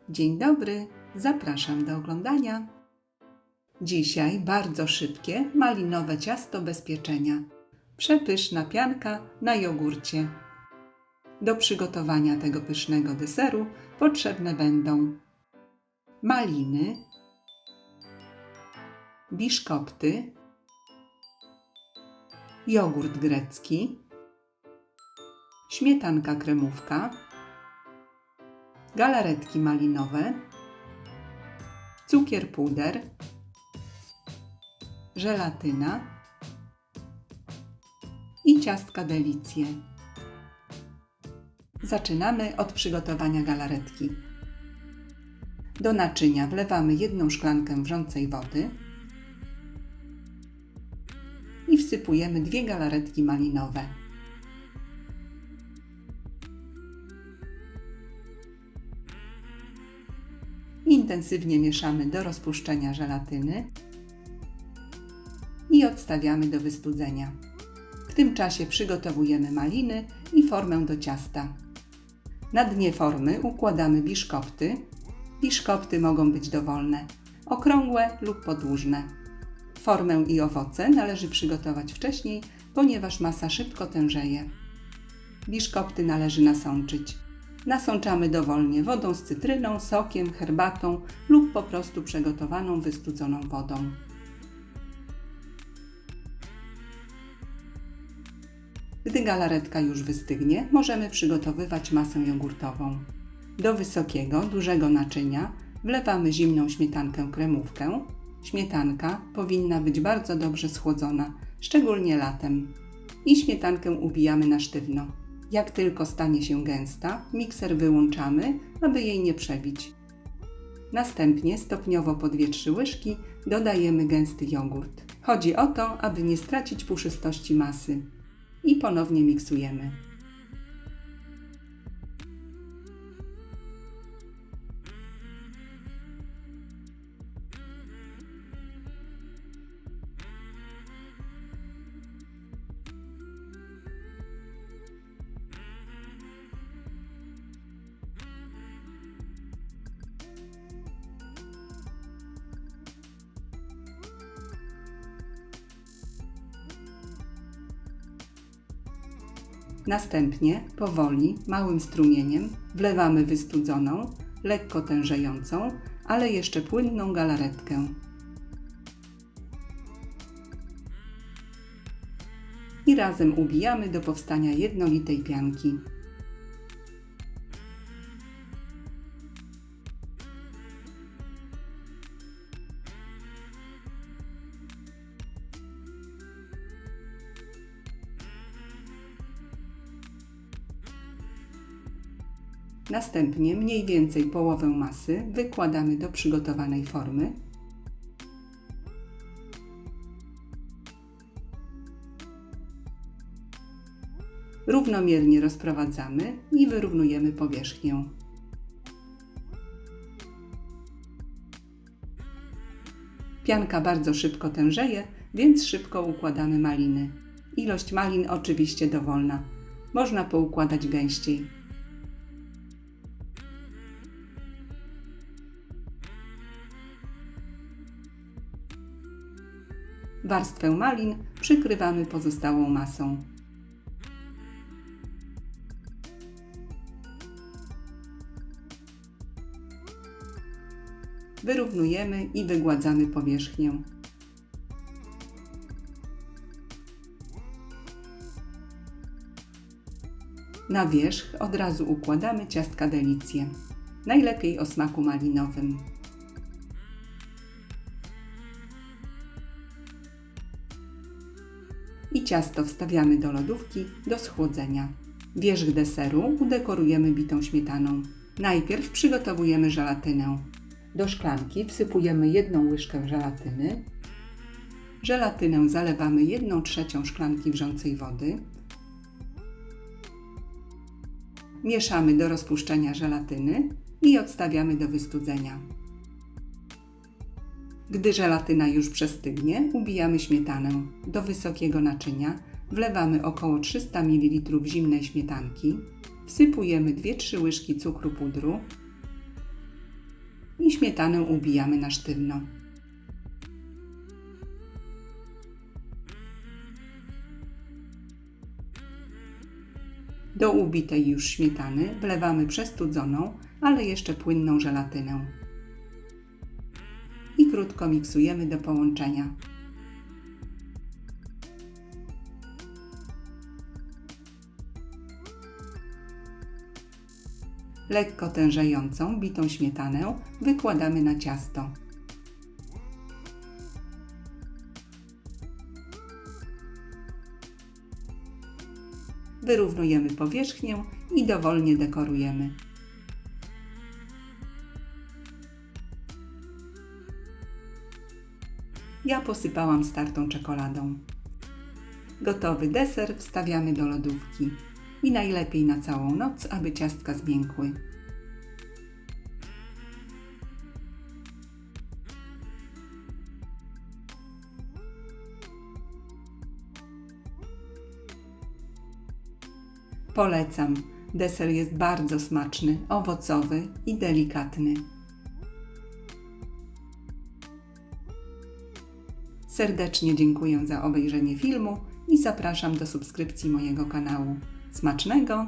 Dzień dobry, zapraszam do oglądania. Dzisiaj bardzo szybkie malinowe ciasto bez pieczenia. Przepyszna pianka na jogurcie. Do przygotowania tego pysznego deseru potrzebne będą maliny, biszkopty, jogurt grecki, śmietanka kremówka, galaretki malinowe, cukier puder, żelatyna i ciastka delicje. Zaczynamy od przygotowania galaretki. Do naczynia wlewamy 1 szklankę wrzącej wody i wsypujemy 2 galaretki malinowe. Intensywnie mieszamy do rozpuszczenia żelatyny i odstawiamy do wystudzenia. W tym czasie przygotowujemy maliny i formę do ciasta. Na dnie formy układamy biszkopty. Biszkopty mogą być dowolne, okrągłe lub podłużne. Formę i owoce należy przygotować wcześniej, ponieważ masa szybko tężeje. Biszkopty należy nasączyć. Nasączamy dowolnie wodą z cytryną, sokiem, herbatą lub po prostu przygotowaną, wystudzoną wodą. Gdy galaretka już wystygnie, możemy przygotowywać masę jogurtową. Do wysokiego, dużego naczynia wlewamy zimną śmietankę kremówkę. Śmietanka powinna być bardzo dobrze schłodzona, szczególnie latem. I śmietankę ubijamy na sztywno. Jak tylko stanie się gęsta, mikser wyłączamy, aby jej nie przebić. Następnie stopniowo po 2-3 łyżki dodajemy gęsty jogurt. Chodzi o to, aby nie stracić puszystości masy. I ponownie miksujemy. Następnie powoli, małym strumieniem wlewamy wystudzoną, lekko tężejącą, ale jeszcze płynną galaretkę. I razem ubijamy do powstania jednolitej pianki. Następnie mniej więcej połowę masy wykładamy do przygotowanej formy. Równomiernie rozprowadzamy i wyrównujemy powierzchnię. Pianka bardzo szybko tężeje, więc szybko układamy maliny. Ilość malin oczywiście dowolna. Można poukładać gęściej. Warstwę malin przykrywamy pozostałą masą. Wyrównujemy i wygładzamy powierzchnię. Na wierzch od razu układamy ciastka delicje, najlepiej o smaku malinowym. I ciasto wstawiamy do lodówki do schłodzenia. Wierzch deseru udekorujemy bitą śmietaną. Najpierw przygotowujemy żelatynę. Do szklanki wsypujemy 1 łyżkę żelatyny. Żelatynę zalewamy 1/3 szklanki wrzącej wody. Mieszamy do rozpuszczenia żelatyny i odstawiamy do wystudzenia. Gdy żelatyna już przestygnie, ubijamy śmietanę. Do wysokiego naczynia wlewamy około 300 ml zimnej śmietanki, wsypujemy 2-3 łyżki cukru pudru, i śmietanę ubijamy na sztywno. Do ubitej już śmietany wlewamy przestudzoną, ale jeszcze płynną żelatynę i krótko miksujemy do połączenia. Lekko tężejącą, bitą śmietanę wykładamy na ciasto. Wyrównujemy powierzchnię i dowolnie dekorujemy. Ja posypałam startą czekoladą. Gotowy deser wstawiamy do lodówki i najlepiej na całą noc, aby ciastka zmiękły. Polecam. Deser jest bardzo smaczny, owocowy i delikatny. Serdecznie dziękuję za obejrzenie filmu i zapraszam do subskrypcji mojego kanału. Smacznego!